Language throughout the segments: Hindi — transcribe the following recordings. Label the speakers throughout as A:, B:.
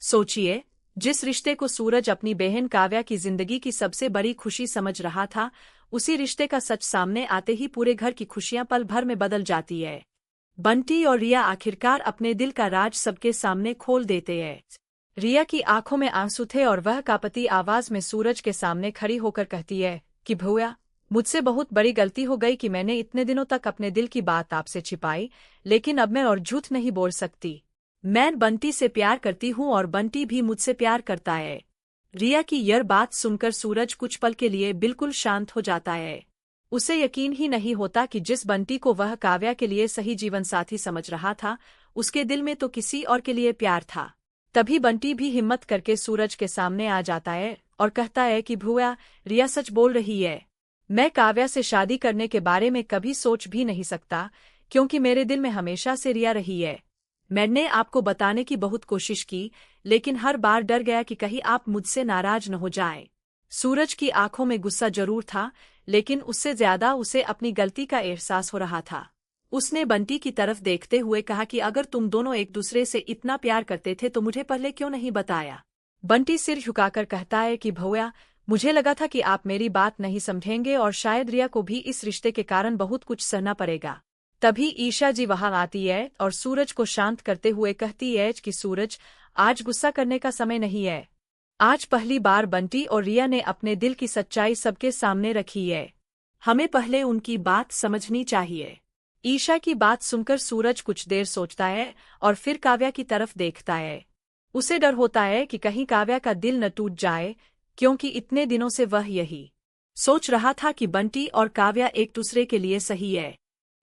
A: सोचिए, जिस रिश्ते को सूरज अपनी बहन काव्या की जिंदगी की सबसे बड़ी खुशी समझ रहा था, उसी रिश्ते का सच सामने आते ही पूरे घर की खुशियां पल भर में बदल जाती है। बंटी और रिया आखिरकार अपने दिल का राज सबके सामने खोल देते हैं। रिया की आंखों में आंसू थे और वह कांपती आवाज में सूरज के सामने खड़ी होकर कहती है कि भैया, मुझसे बहुत बड़ी गलती हो गई कि मैंने इतने दिनों तक अपने दिल की बात आपसे छिपाई, लेकिन अब मैं और झूठ नहीं बोल सकती। मैं बंटी से प्यार करती हूँ और बंटी भी मुझसे प्यार करता है। रिया की यह बात सुनकर सूरज कुछ पल के लिए बिल्कुल शांत हो जाता है। उसे यकीन ही नहीं होता कि जिस बंटी को वह काव्या के लिए सही जीवन साथी समझ रहा था, उसके दिल में तो किसी और के लिए प्यार था। तभी बंटी भी हिम्मत करके सूरज के सामने आ जाता है और कहता है कि भैया, रिया सच बोल रही है। मैं काव्या से शादी करने के बारे में कभी सोच भी नहीं सकता, क्योंकि मेरे दिल में हमेशा से रिया रही है। मैंने आपको बताने की बहुत कोशिश की, लेकिन हर बार डर गया कि कहीं आप मुझसे नाराज न हो जाएं। सूरज की आंखों में गुस्सा जरूर था, लेकिन उससे ज्यादा उसे अपनी गलती का एहसास हो रहा था। उसने बंटी की तरफ देखते हुए कहा कि अगर तुम दोनों एक दूसरे से इतना प्यार करते थे तो मुझे पहले क्यों नहीं बताया। बंटी सिर झुकाकर कहता है कि भैया, मुझे लगा था कि आप मेरी बात नहीं समझेंगे और शायद रिया को भी इस रिश्ते के कारण बहुत कुछ सहना पड़ेगा। तभी ईशा जी वहां आती है और सूरज को शांत करते हुए कहती है कि सूरज, आज गुस्सा करने का समय नहीं है। आज पहली बार बंटी और रिया ने अपने दिल की सच्चाई सबके सामने रखी है। हमें पहले उनकी बात समझनी चाहिए। ईशा की बात सुनकर सूरज कुछ देर सोचता है और फिर काव्या की तरफ देखता है। उसे डर होता है कि कहीं काव्या का दिल न टूट जाए, क्योंकि इतने दिनों से वह यही सोच रहा था कि बंटी और काव्या एक दूसरे के लिए सही है।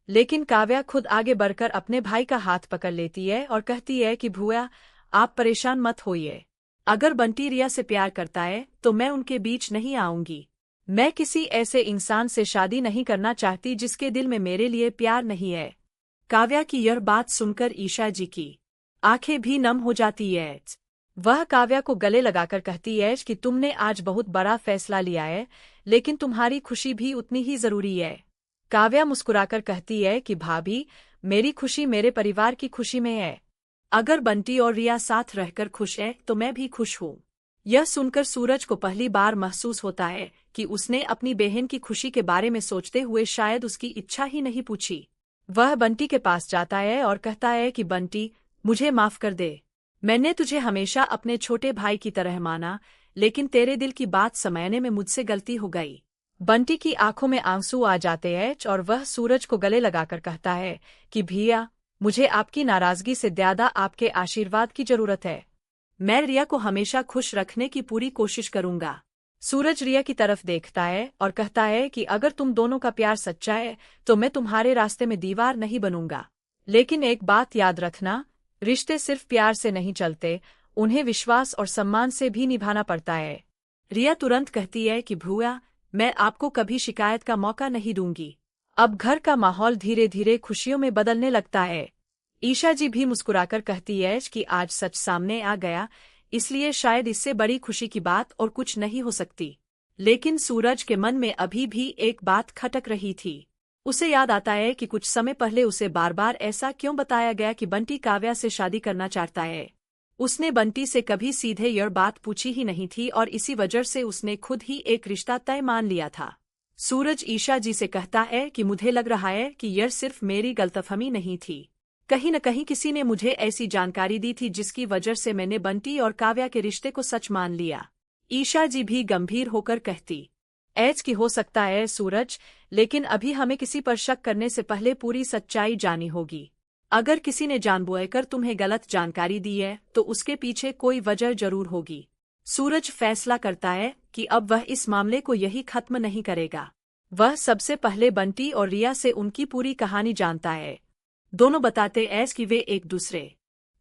A: लेकिन काव्या खुद आगे बढ़कर अपने भाई का हाथ पकड़ लेती है और कहती है कि भैया, आप परेशान मत होइए। अगर बंटी रिया से प्यार करता है तो मैं उनके बीच नहीं आऊंगी। मैं किसी ऐसे इंसान से शादी नहीं करना चाहती जिसके दिल में मेरे लिए प्यार नहीं है। काव्या की यह बात सुनकर ईशा जी की आंखें भी नम हो जाती है। वह काव्या को गले लगाकर कहती है कि तुमने आज बहुत बड़ा फैसला लिया है, लेकिन तुम्हारी खुशी भी उतनी ही जरूरी है। काव्या मुस्कुराकर कहती है कि भाभी, मेरी खुशी मेरे परिवार की खुशी में है। अगर बंटी और रिया साथ रहकर खुश है तो मैं भी खुश हूँ। यह सुनकर सूरज को पहली बार महसूस होता है कि उसने अपनी बहन की खुशी के बारे में सोचते हुए शायद उसकी इच्छा ही नहीं पूछी। वह बंटी के पास जाता है और कहता है कि बंटी, मुझे माफ कर दे। मैंने तुझे हमेशा अपने छोटे भाई की तरह माना, लेकिन तेरे दिल की बात समझने में मुझसे गलती हो गई। बंटी की आंखों में आंसू आ जाते हैं और वह सूरज को गले लगाकर कहता है कि भैया, मुझे आपकी नाराजगी से ज्यादा आपके आशीर्वाद की जरूरत है। मैं रिया को हमेशा खुश रखने की पूरी कोशिश करूंगा। सूरज रिया की तरफ देखता है और कहता है कि अगर तुम दोनों का प्यार सच्चा है तो मैं तुम्हारे रास्ते में दीवार नहीं बनूंगा। लेकिन एक बात याद रखना, रिश्ते सिर्फ प्यार से नहीं चलते, उन्हें विश्वास और सम्मान से भी निभाना पड़ता है। रिया तुरंत कहती है कि भैया, मैं आपको कभी शिकायत का मौका नहीं दूंगी। अब घर का माहौल धीरे धीरे खुशियों में बदलने लगता है। ईशा जी भी मुस्कुराकर कहती है कि आज सच सामने आ गया, इसलिए शायद इससे बड़ी खुशी की बात और कुछ नहीं हो सकती। लेकिन सूरज के मन में अभी भी एक बात खटक रही थी। उसे याद आता है कि कुछ समय पहले उसे बार बार ऐसा क्यों बताया गया कि बंटी काव्या से शादी करना चाहता है। उसने बंटी से कभी सीधे यह बात पूछी ही नहीं थी और इसी वजह से उसने खुद ही एक रिश्ता तय मान लिया था। सूरज ईशा जी से कहता है कि मुझे लग रहा है कि यह सिर्फ मेरी गलतफहमी नहीं थी। कहीं न कहीं किसी ने मुझे ऐसी जानकारी दी थी जिसकी वजह से मैंने बंटी और काव्या के रिश्ते को सच मान लिया। ईशा जी भी गंभीर होकर कहती ऐज की हो सकता है सूरज, लेकिन अभी हमें किसी पर शक करने से पहले पूरी सच्चाई जानी होगी। अगर किसी ने जानबूझकर तुम्हें गलत जानकारी दी है तो उसके पीछे कोई वजह जरूर होगी। सूरज फैसला करता है कि अब वह इस मामले को यही खत्म नहीं करेगा। वह सबसे पहले बंटी और रिया से उनकी पूरी कहानी जानता है। दोनों बताते हैं कि वे एक दूसरे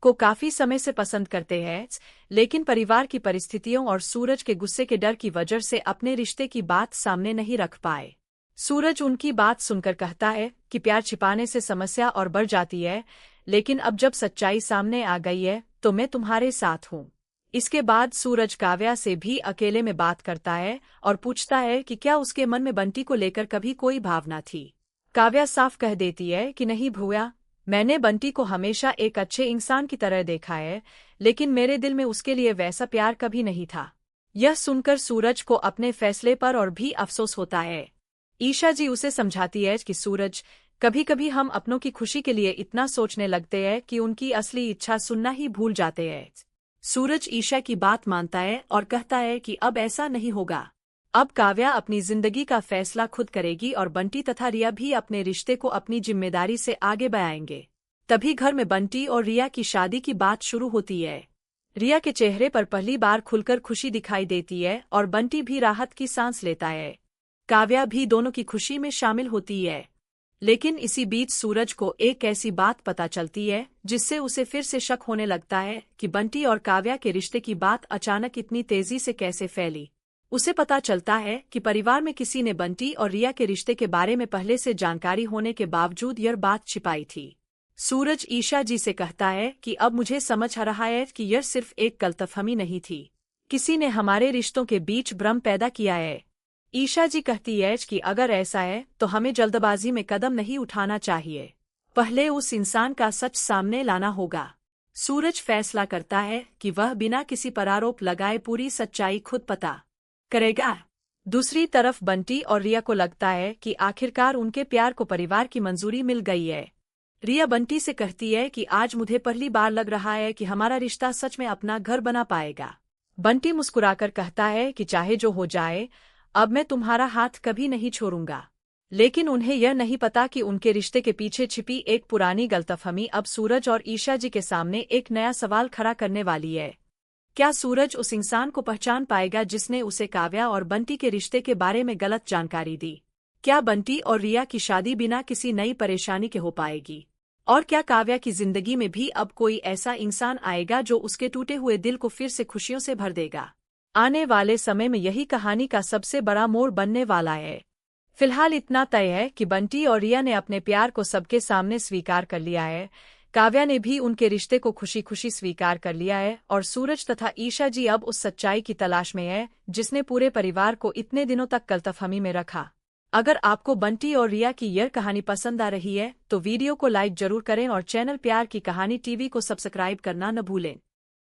A: को काफी समय से पसंद करते हैं, लेकिन परिवार की परिस्थितियों और सूरज के गुस्से के डर की वजह से अपने रिश्ते की बात सामने नहीं रख पाए। सूरज उनकी बात सुनकर कहता है कि प्यार छिपाने से समस्या और बढ़ जाती है, लेकिन अब जब सच्चाई सामने आ गई है तो मैं तुम्हारे साथ हूँ। इसके बाद सूरज काव्या से भी अकेले में बात करता है और पूछता है कि क्या उसके मन में बंटी को लेकर कभी कोई भावना थी। काव्या साफ कह देती है कि नहीं भैया, मैंने बंटी को हमेशा एक अच्छे इंसान की तरह देखा है, लेकिन मेरे दिल में उसके लिए वैसा प्यार कभी नहीं था। यह सुनकर सूरज को अपने फैसले पर और भी अफसोस होता है। ईशा जी उसे समझाती है कि सूरज, कभी कभी हम अपनों की खुशी के लिए इतना सोचने लगते हैं कि उनकी असली इच्छा सुनना ही भूल जाते हैं। सूरज ईशा की बात मानता है और कहता है कि अब ऐसा नहीं होगा। अब काव्या अपनी जिंदगी का फैसला खुद करेगी और बंटी तथा रिया भी अपने रिश्ते को अपनी जिम्मेदारी से आगे बढ़ाएंगे। तभी घर में बंटी और रिया की शादी की बात शुरू होती है। रिया के चेहरे पर पहली बार खुलकर खुशी दिखाई देती है और बंटी भी राहत की सांस लेता है। काव्या भी दोनों की खुशी में शामिल होती है। लेकिन इसी बीच सूरज को एक ऐसी बात पता चलती है जिससे उसे फिर से शक होने लगता है कि बंटी और काव्या के रिश्ते की बात अचानक इतनी तेजी से कैसे फैली। उसे पता चलता है कि परिवार में किसी ने बंटी और रिया के रिश्ते के बारे में पहले से जानकारी होने के बावजूद यह बात छिपाई थी। सूरज ईशा जी से कहता है कि अब मुझे समझ आ रहा है कि यह सिर्फ एक गलतफहमी नहीं थी, किसी ने हमारे रिश्तों के बीच भ्रम पैदा किया है। ईशा जी कहती है कि अगर ऐसा है तो हमें जल्दबाजी में कदम नहीं उठाना चाहिए, पहले उस इंसान का सच सामने लाना होगा। सूरज फैसला करता है कि वह बिना किसी पर आरोप लगाए पूरी सच्चाई खुद पता करेगा। दूसरी तरफ बंटी और रिया को लगता है कि आखिरकार उनके प्यार को परिवार की मंजूरी मिल गई है। रिया बंटी से कहती है कि आज मुझे पहली बार लग रहा है कि हमारा रिश्ता सच में अपना घर बना पाएगा। बंटी मुस्कुराकर कहता है कि चाहे जो हो जाए, अब मैं तुम्हारा हाथ कभी नहीं छोड़ूंगा। लेकिन उन्हें यह नहीं पता कि उनके रिश्ते के पीछे छिपी एक पुरानी गलतफहमी अब सूरज और ईशा जी के सामने एक नया सवाल खड़ा करने वाली है। क्या सूरज उस इंसान को पहचान पाएगा जिसने उसे काव्या और बंटी के रिश्ते के बारे में गलत जानकारी दी? क्या बंटी और रिया की शादी बिना किसी नई परेशानी के हो पाएगी? और क्या काव्या की जिंदगी में भी अब कोई ऐसा इंसान आएगा जो उसके टूटे हुए दिल को फिर से खुशियों से भर देगा? आने वाले समय में यही कहानी का सबसे बड़ा मोड़ बनने वाला है। फिलहाल इतना तय है कि बंटी और रिया ने अपने प्यार को सबके सामने स्वीकार कर लिया है। काव्या ने भी उनके रिश्ते को खुशी खुशी स्वीकार कर लिया है और सूरज तथा ईशा जी अब उस सच्चाई की तलाश में है जिसने पूरे परिवार को इतने दिनों तक गलतफहमी में रखा। अगर आपको बंटी और रिया की यह कहानी पसंद आ रही है तो वीडियो को लाइक जरूर करें और चैनल प्यार की कहानी टीवी को सब्सक्राइब करना न भूलें।